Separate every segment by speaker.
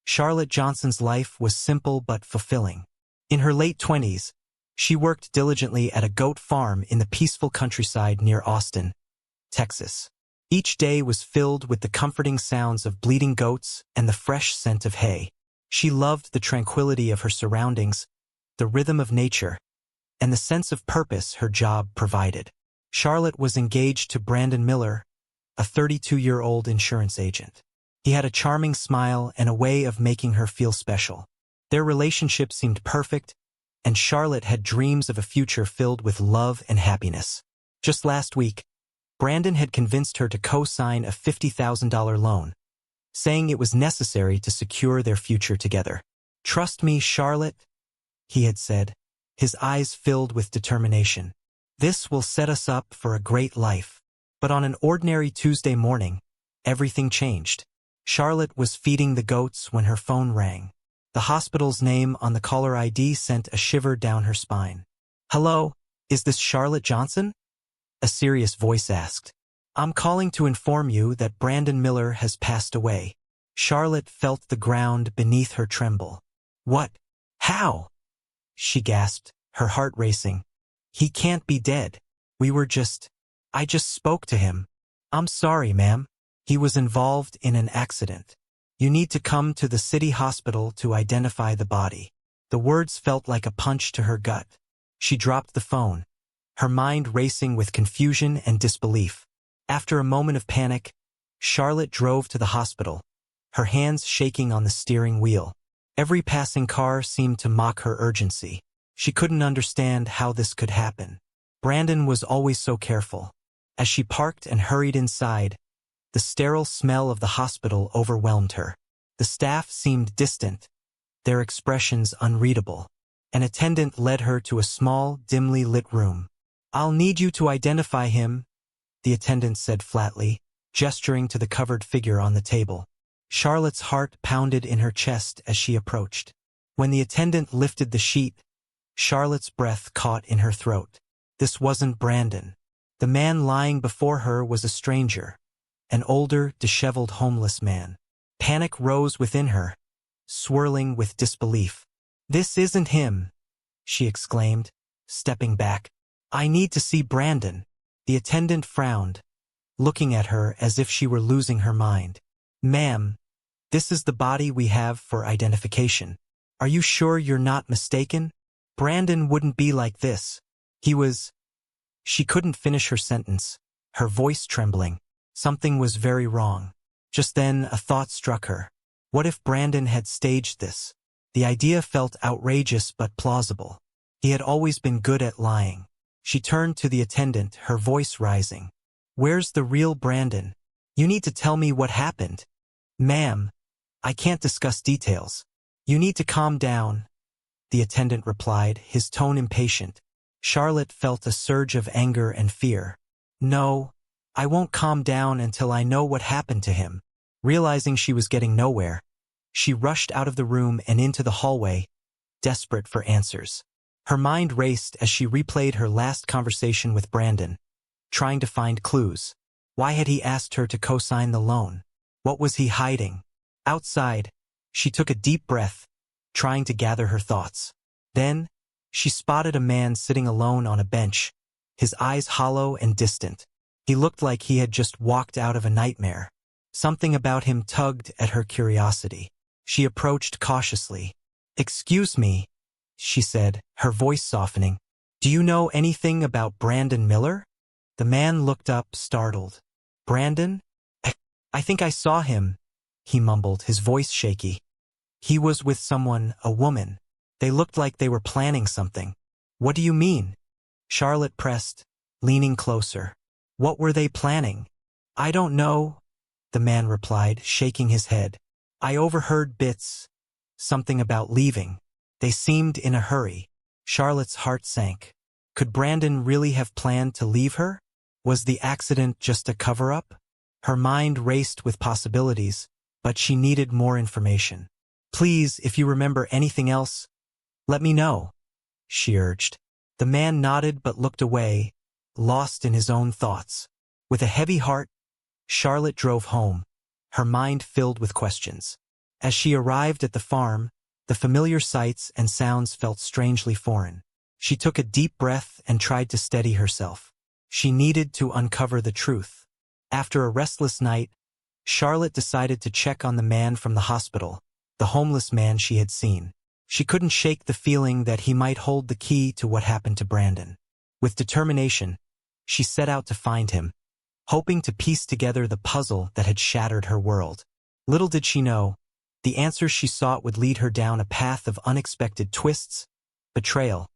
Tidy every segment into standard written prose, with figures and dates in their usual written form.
Speaker 1: Charlotte Johnson's life was simple but fulfilling. In her late 20s, she worked diligently at a goat farm in the peaceful countryside near Austin, Texas. Each day was filled with the comforting sounds of bleating goats and the fresh scent of hay. She loved the tranquility of her surroundings, the rhythm of nature, and the sense of purpose her job provided. Charlotte was engaged to Brandon Miller, a 32-year-old insurance agent. He had a charming smile and a way of making her feel special. Their relationship seemed perfect, and Charlotte had dreams of a future filled with love and happiness. Just last week, Brandon had convinced her to co-sign a $50,000 loan, saying it was necessary to secure their future together. "Trust me, Charlotte," he had said, his eyes filled with determination. "This will set us up for a great life." But on an ordinary Tuesday morning, everything changed. Charlotte was feeding the goats when her phone rang. The hospital's name on the caller ID sent a shiver down her spine. "Hello, is this Charlotte Johnson?" a serious voice asked. "I'm calling to inform you that Brandon Miller has passed away." Charlotte felt the ground beneath her tremble. "What? How?" she gasped, her heart racing. "He can't be dead. I just spoke to him." "I'm sorry, ma'am. He was involved in an accident. You need to come to the city hospital to identify the body." The words felt like a punch to her gut. She dropped the phone, her mind racing with confusion and disbelief. After a moment of panic, Charlotte drove to the hospital, her hands shaking on the steering wheel. Every passing car seemed to mock her urgency. She couldn't understand how this could happen. Brandon was always so careful. As she parked and hurried inside, the sterile smell of the hospital overwhelmed her. The staff seemed distant, their expressions unreadable. An attendant led her to a small, dimly lit room. "I'll need you to identify him," the attendant said flatly, gesturing to the covered figure on the table. Charlotte's heart pounded in her chest as she approached. When the attendant lifted the sheet, Charlotte's breath caught in her throat. This wasn't Brandon. The man lying before her was a stranger, an older, disheveled homeless man. Panic rose within her, swirling with disbelief. "This isn't him," she exclaimed, stepping back. "I need to see Brandon." The attendant frowned, looking at her as if she were losing her mind. "Ma'am, this is the body we have for identification. Are you sure you're not mistaken? Brandon wouldn't be like this. He was—" She couldn't finish her sentence, her voice trembling. Something was very wrong. Just then, a thought struck her. What if Brandon had staged this? The idea felt outrageous but plausible. He had always been good at lying. She turned to the attendant, her voice rising. "Where's the real Brandon? You need to tell me what happened." "Ma'am, I can't discuss details. You need to calm down," the attendant replied, his tone impatient. Charlotte felt a surge of anger and fear. "No, I won't calm down until I know what happened to him." Realizing she was getting nowhere, she rushed out of the room and into the hallway, desperate for answers. Her mind raced as she replayed her last conversation with Brandon, trying to find clues. Why had he asked her to co-sign the loan? What was he hiding? Outside, she took a deep breath, trying to gather her thoughts. Then, she spotted a man sitting alone on a bench, his eyes hollow and distant. He looked like he had just walked out of a nightmare. Something about him tugged at her curiosity. She approached cautiously. "Excuse me," she said, her voice softening. "Do you know anything about Brandon Miller?" The man looked up, startled. "Brandon? I think I saw him," he mumbled, his voice shaky. "He was with someone, a woman. They looked like they were planning something." "What do you mean?" Charlotte pressed, leaning closer. "What were they planning?" "I don't know," the man replied, shaking his head. "I overheard bits. Something about leaving. They seemed in a hurry." Charlotte's heart sank. Could Brandon really have planned to leave her? Was the accident just a cover-up? Her mind raced with possibilities, but she needed more information. "Please, if you remember anything else, let me know," she urged. The man nodded but looked away, lost in his own thoughts. With a heavy heart, Charlotte drove home, her mind filled with questions. As she arrived at the farm, the familiar sights and sounds felt strangely foreign. She took a deep breath and tried to steady herself. She needed to uncover the truth. After a restless night, Charlotte decided to check on the man from the hospital, the homeless man she had seen. She couldn't shake the feeling that he might hold the key to what happened to Brandon. With determination, she set out to find him, hoping to piece together the puzzle that had shattered her world. Little did she know, the answers she sought would lead her down a path of unexpected twists, betrayal,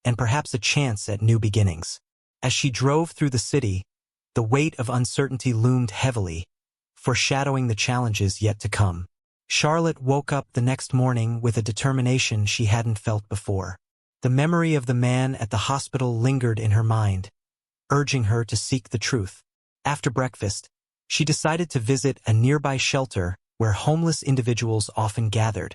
Speaker 1: and perhaps a chance at new beginnings. As she drove through the city, the weight of uncertainty loomed heavily, foreshadowing the challenges yet to come. Charlotte woke up the next morning with a determination she hadn't felt before. The memory of the man at the hospital lingered in her mind, urging her to seek the truth. After breakfast, she decided to visit a nearby shelter where homeless individuals often gathered,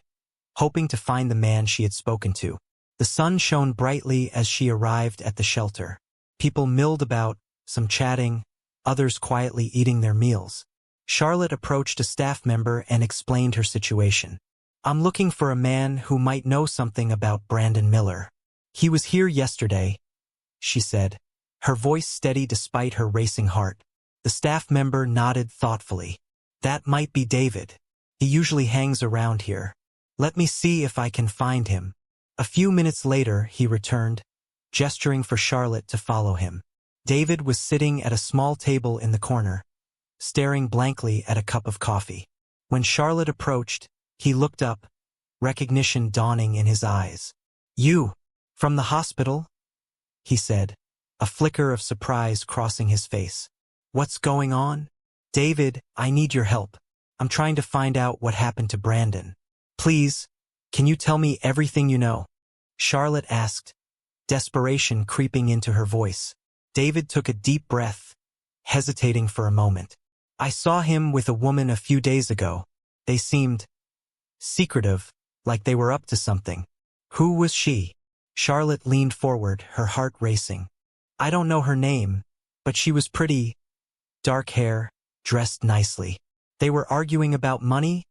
Speaker 1: hoping to find the man she had spoken to. The sun shone brightly as she arrived at the shelter. People milled about, some chatting, others quietly eating their meals. Charlotte approached a staff member and explained her situation. "I'm looking for a man who might know something about Brandon Miller. He was here yesterday," she said, her voice steady despite her racing heart. The staff member nodded thoughtfully. "That might be David. He usually hangs around here. Let me see if I can find him." A few minutes later, he returned, gesturing for Charlotte to follow him. David was sitting at a small table in the corner, staring blankly at a cup of coffee. When Charlotte approached, he looked up, recognition dawning in his eyes. "You, from the hospital?" he said, a flicker of surprise crossing his face. "What's going on?" "David, I need your help. I'm trying to find out what happened to Brandon. Please, can you tell me everything you know?" Charlotte asked, desperation creeping into her voice. David took a deep breath, hesitating for a moment. "I saw him with a woman a few days ago. They seemed secretive, like they were up to something." "Who was she?" Charlotte leaned forward, her heart racing. "I don't know her name, but she was pretty. Dark hair, dressed nicely." "They were arguing about money?"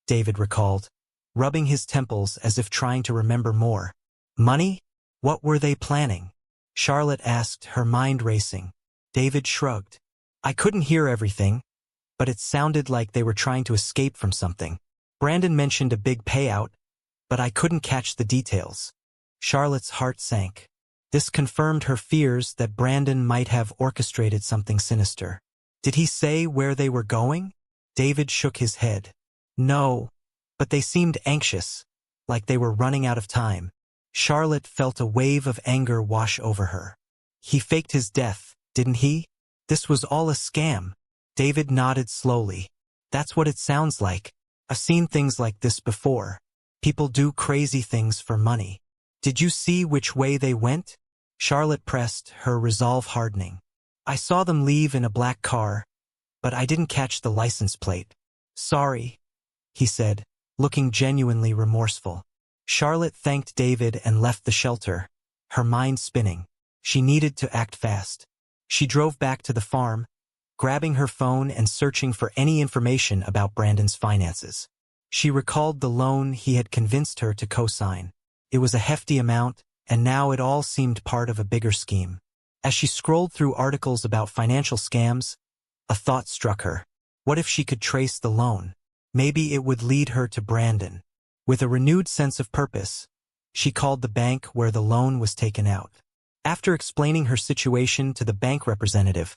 Speaker 1: David recalled, rubbing his temples as if trying to remember more. "Money? What were they planning?" Charlotte asked, her mind racing. David shrugged. "I couldn't hear everything, but it sounded like they were trying to escape from something. Brandon mentioned a big payout, but I couldn't catch the details." Charlotte's heart sank. This confirmed her fears that Brandon might have orchestrated something sinister. "Did he say where they were going?" David shook his head. "No, but they seemed anxious, like they were running out of time." Charlotte felt a wave of anger wash over her. "He faked his death, didn't he? This was all a scam." David nodded slowly. "That's what it sounds like. I've seen things like this before. People do crazy things for money." "Did you see which way they went?" Charlotte pressed, her resolve hardening. "I saw them leave in a black car, but I didn't catch the license plate." "Sorry," he said, looking genuinely remorseful. Charlotte thanked David and left the shelter, her mind spinning. She needed to act fast. She drove back to the farm, grabbing her phone and searching for any information about Brandon's finances. She recalled the loan he had convinced her to co-sign. It was a hefty amount, and now it all seemed part of a bigger scheme. As she scrolled through articles about financial scams, a thought struck her. What if she could trace the loan? Maybe it would lead her to Brandon. With a renewed sense of purpose, she called the bank where the loan was taken out. After explaining her situation to the bank representative,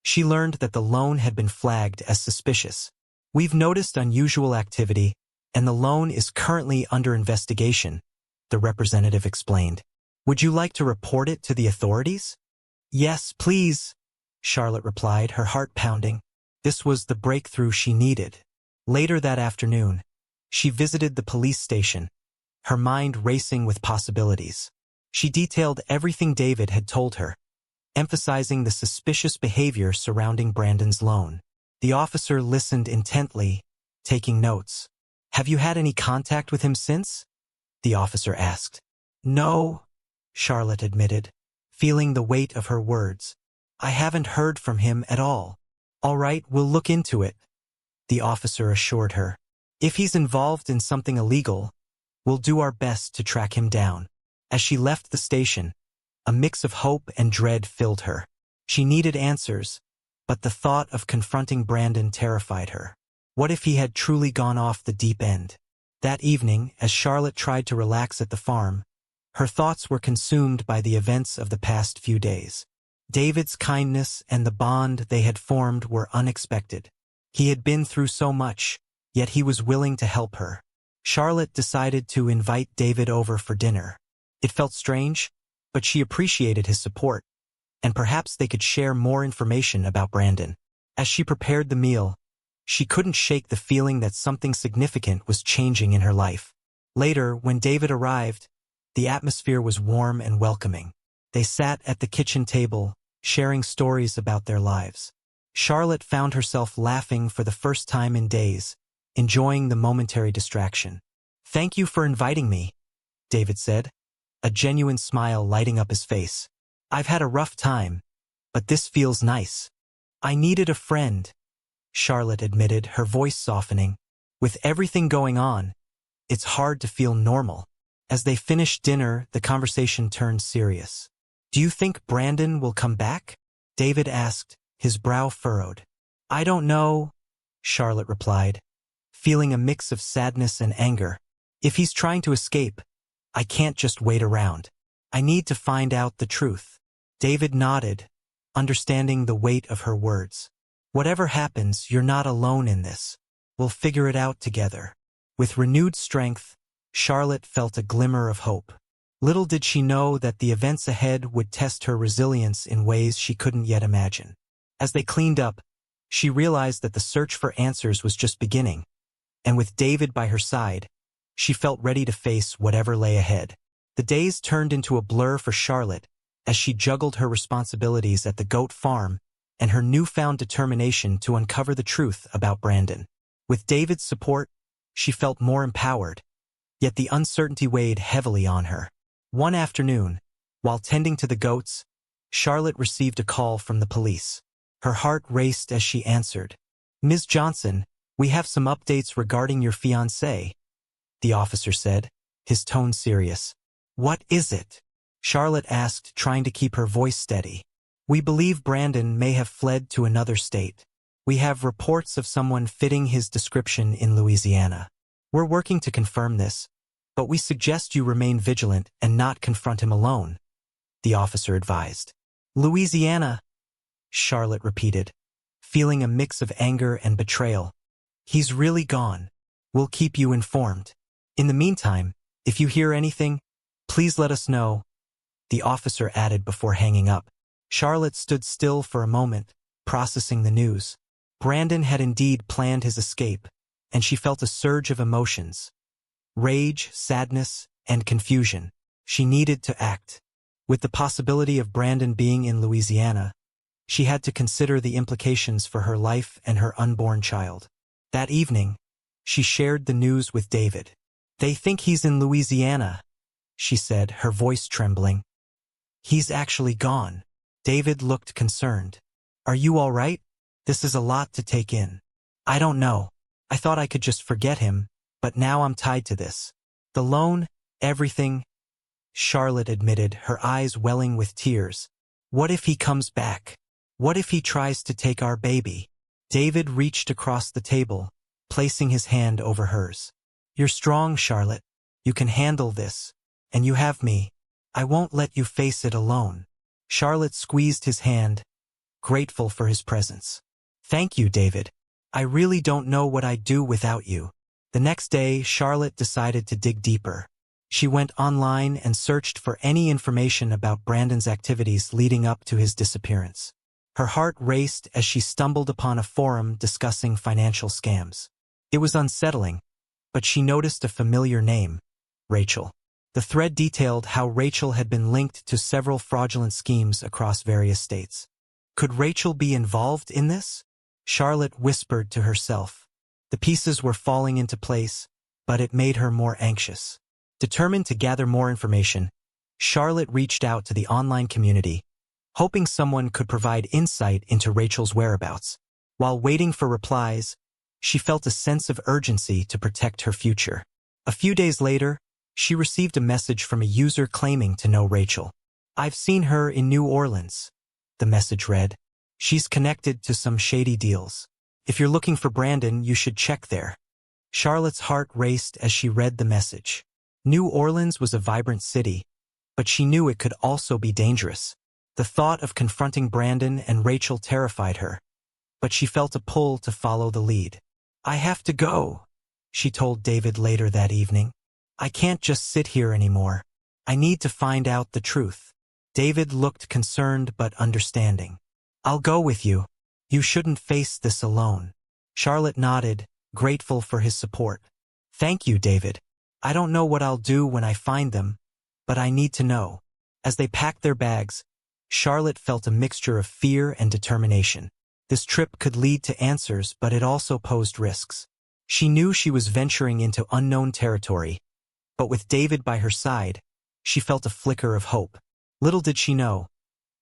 Speaker 1: she learned that the loan had been flagged as suspicious. "We've noticed unusual activity, and the loan is currently under investigation," the representative explained. "Would you like to report it to the authorities?" "Yes, please," Charlotte replied, her heart pounding. This was the breakthrough she needed. Later that afternoon, she visited the police station, her mind racing with possibilities. She detailed everything David had told her, emphasizing the suspicious behavior surrounding Brandon's loan. The officer listened intently, taking notes. "Have you had any contact with him since?" the officer asked. "No," Charlotte admitted, feeling the weight of her words. "I haven't heard from him at all." "All right, we'll look into it," the officer assured her. If he's involved in something illegal, we'll do our best to track him down. As she left the station, a mix of hope and dread filled her. She needed answers, but the thought of confronting Brandon terrified her. What if he had truly gone off the deep end? That evening, as Charlotte tried to relax at the farm, her thoughts were consumed by the events of the past few days. David's kindness and the bond they had formed were unexpected. He had been through so much, yet he was willing to help her. Charlotte decided to invite David over for dinner. It felt strange, but she appreciated his support, and perhaps they could share more information about Brandon. As she prepared the meal, she couldn't shake the feeling that something significant was changing in her life. Later, when David arrived, the atmosphere was warm and welcoming. They sat at the kitchen table, sharing stories about their lives. Charlotte found herself laughing for the first time in days, enjoying the momentary distraction. "Thank you for inviting me," David said, a genuine smile lighting up his face. "I've had a rough time, but this feels nice." "I needed a friend," Charlotte admitted, her voice softening. "With everything going on, it's hard to feel normal." As they finished dinner, the conversation turned serious. "Do you think Brandon will come back?" David asked, his brow furrowed. "I don't know," Charlotte replied, feeling a mix of sadness and anger. "If he's trying to escape, I can't just wait around. I need to find out the truth." David nodded, understanding the weight of her words. "Whatever happens, you're not alone in this. We'll figure it out together." With renewed strength, Charlotte felt a glimmer of hope. Little did she know that the events ahead would test her resilience in ways she couldn't yet imagine. As they cleaned up, she realized that the search for answers was just beginning, and with David by her side, she felt ready to face whatever lay ahead. The days turned into a blur for Charlotte as she juggled her responsibilities at the goat farm and her newfound determination to uncover the truth about Brandon. With David's support, she felt more empowered, yet the uncertainty weighed heavily on her. One afternoon, while tending to the goats, Charlotte received a call from the police. Her heart raced as she answered. "Ms. Johnson, we have some updates regarding your fiancé," the officer said, his tone serious. "What is it?" Charlotte asked, trying to keep her voice steady. "We believe Brandon may have fled to another state. We have reports of someone fitting his description in Louisiana. We're working to confirm this, but we suggest you remain vigilant and not confront him alone," the officer advised. "Louisiana," Charlotte repeated, feeling a mix of anger and betrayal. "He's really gone. We'll keep you informed. In the meantime, if you hear anything, please let us know," the officer added before hanging up. Charlotte stood still for a moment, processing the news. Brandon had indeed planned his escape, and she felt a surge of emotions. Rage, sadness, and confusion. She needed to act. With the possibility of Brandon being in Louisiana, she had to consider the implications for her life and her unborn child. That evening, she shared the news with David. "They think he's in Louisiana," she said, her voice trembling. "He's actually gone." David looked concerned. "Are you all right? This is a lot to take in." "I don't know. I thought I could just forget him, but now I'm tied to this. The loan, everything," Charlotte admitted, her eyes welling with tears. "What if he comes back? What if he tries to take our baby?" David reached across the table, placing his hand over hers. "You're strong, Charlotte. You can handle this, and you have me. I won't let you face it alone." Charlotte squeezed his hand, grateful for his presence. "Thank you, David. I really don't know what I'd do without you." The next day, Charlotte decided to dig deeper. She went online and searched for any information about Brandon's activities leading up to his disappearance. Her heart raced as she stumbled upon a forum discussing financial scams. It was unsettling, but she noticed a familiar name, Rachel. The thread detailed how Rachel had been linked to several fraudulent schemes across various states. Could Rachel be involved in this? Charlotte whispered to herself. The pieces were falling into place, but it made her more anxious. Determined to gather more information, Charlotte reached out to the online community, hoping someone could provide insight into Rachel's whereabouts. While waiting for replies, She felt a sense of urgency to protect her future. A few days later, she received a message from a user claiming to know Rachel. "I've seen her in New Orleans," the message read. "She's connected to some shady deals. If you're looking for Brandon, you should check there." Charlotte's heart raced as she read the message. New Orleans was a vibrant city, but she knew it could also be dangerous. The thought of confronting Brandon and Rachel terrified her, but she felt a pull to follow the lead. "I have to go," she told David later that evening. "I can't just sit here anymore. I need to find out the truth." David looked concerned but understanding. "I'll go with you. You shouldn't face this alone." Charlotte nodded, grateful for his support. "Thank you, David. I don't know what I'll do when I find them, but I need to know." As they packed their bags, Charlotte felt a mixture of fear and determination. This trip could lead to answers, but it also posed risks. She knew she was venturing into unknown territory, but with David by her side, she felt a flicker of hope. Little did she know,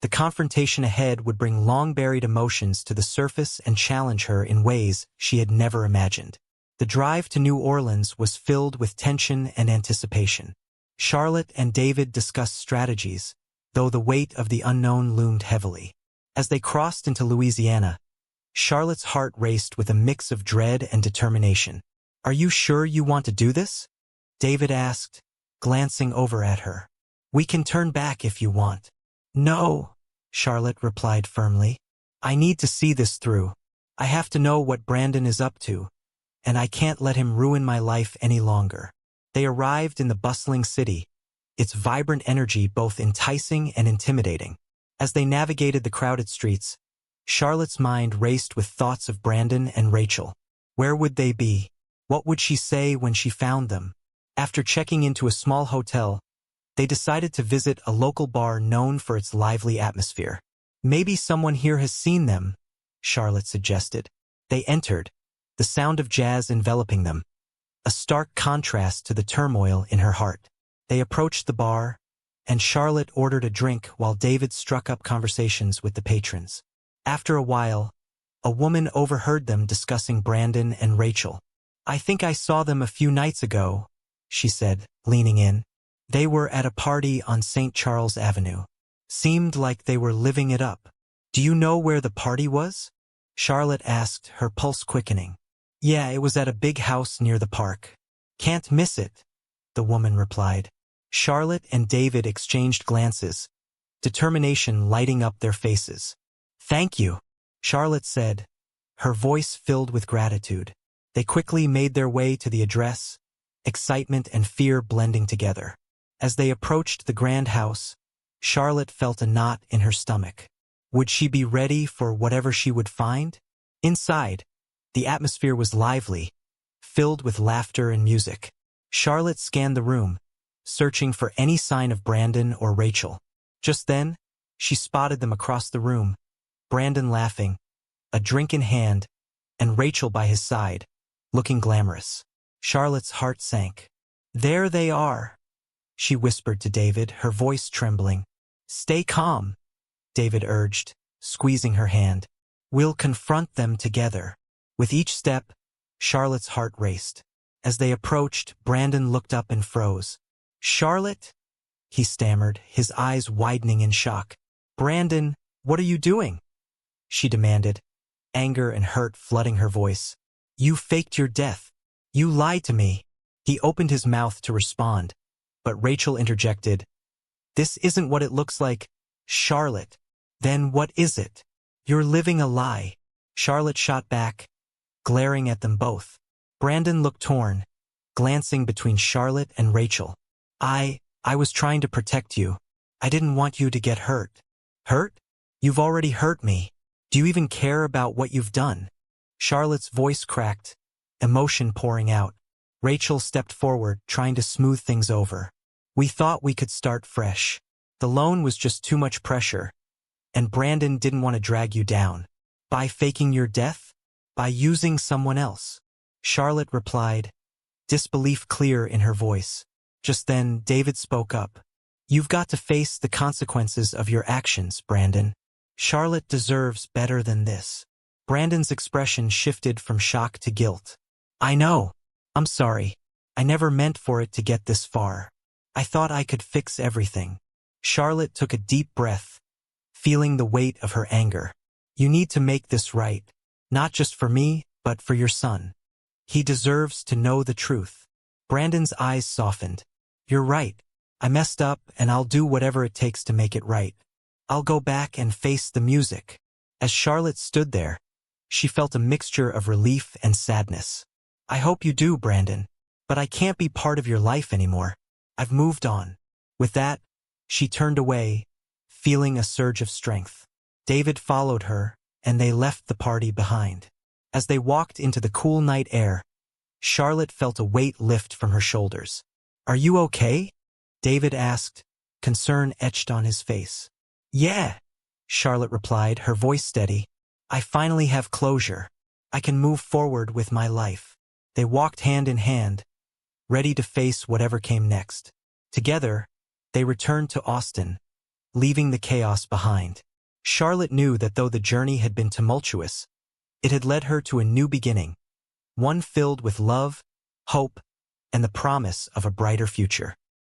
Speaker 1: the confrontation ahead would bring long-buried emotions to the surface and challenge her in ways she had never imagined. The drive to New Orleans was filled with tension and anticipation. Charlotte and David discussed strategies, though the weight of the unknown loomed heavily. As they crossed into Louisiana, Charlotte's heart raced with a mix of dread and determination. "Are you sure you want to do this?" David asked, glancing over at her. "We can turn back if you want." "No," Charlotte replied firmly. "I need to see this through. I have to know what Brandon is up to, and I can't let him ruin my life any longer." They arrived in the bustling city, its vibrant energy both enticing and intimidating. As they navigated the crowded streets, Charlotte's mind raced with thoughts of Brandon and Rachel. Where would they be? What would she say when she found them? After checking into a small hotel, they decided to visit a local bar known for its lively atmosphere. "Maybe someone here has seen them," Charlotte suggested. They entered, the sound of jazz enveloping them, a stark contrast to the turmoil in her heart. They approached the bar, and Charlotte ordered a drink while David struck up conversations with the patrons. After a while, a woman overheard them discussing Brandon and Rachel. "I think I saw them a few nights ago," she said, leaning in. "They were at a party on St. Charles Avenue. Seemed like they were living it up." "Do you know where the party was?" Charlotte asked, her pulse quickening. "Yeah, it was at a big house near the park. Can't miss it," the woman replied. Charlotte and David exchanged glances, determination lighting up their faces. "Thank you," Charlotte said, her voice filled with gratitude. They quickly made their way to the address, excitement and fear blending together. As they approached the grand house, Charlotte felt a knot in her stomach. Would she be ready for whatever she would find? Inside, the atmosphere was lively, filled with laughter and music. Charlotte scanned the room, searching for any sign of Brandon or Rachel. Just then, she spotted them across the room, Brandon laughing, a drink in hand, and Rachel by his side, looking glamorous. Charlotte's heart sank. "There they are," she whispered to David, her voice trembling. "Stay calm," David urged, squeezing her hand. "We'll confront them together." With each step, Charlotte's heart raced. As they approached, Brandon looked up and froze. "Charlotte?" he stammered, his eyes widening in shock. "Brandon, what are you doing?" she demanded, anger and hurt flooding her voice. "You faked your death. You lied to me." He opened his mouth to respond, but Rachel interjected. "This isn't what it looks like, Charlotte." "Then what is it?" "You're living a lie," Charlotte shot back, glaring at them both. Brandon looked torn, glancing between Charlotte and Rachel. I was trying to protect you. I didn't want you to get hurt." "Hurt? You've already hurt me. Do you even care about what you've done?" Charlotte's voice cracked, emotion pouring out. Rachel stepped forward, trying to smooth things over. "We thought we could start fresh. The loan was just too much pressure, and Brandon didn't want to drag you down." "By faking your death? By using someone else?" Charlotte replied, disbelief clear in her voice. Just then, David spoke up. "You've got to face the consequences of your actions, Brandon. Charlotte deserves better than this." Brandon's expression shifted from shock to guilt. I know. I'm sorry. I never meant for it to get this far. I thought I could fix everything. Charlotte took a deep breath, feeling the weight of her anger. You need to make this right, not just for me, but for your son. He deserves to know the truth. Brandon's eyes softened. You're right. I messed up, and I'll do whatever it takes to make it right. I'll go back and face the music. As Charlotte stood there, she felt a mixture of relief and sadness. I hope you do, Brandon. But I can't be part of your life anymore. I've moved on. With that, she turned away, feeling a surge of strength. David followed her, and they left the party behind. As they walked into the cool night air, Charlotte felt a weight lift from her shoulders. Are you okay? David asked, concern etched on his face. Yeah, Charlotte replied, her voice steady. I finally have closure. I can move forward with my life. They walked hand in hand, ready to face whatever came next. Together, they returned to Austin, leaving the chaos behind. Charlotte knew that though the journey had been tumultuous, it had led her to a new beginning, one filled with love, hope, and the promise of a brighter future.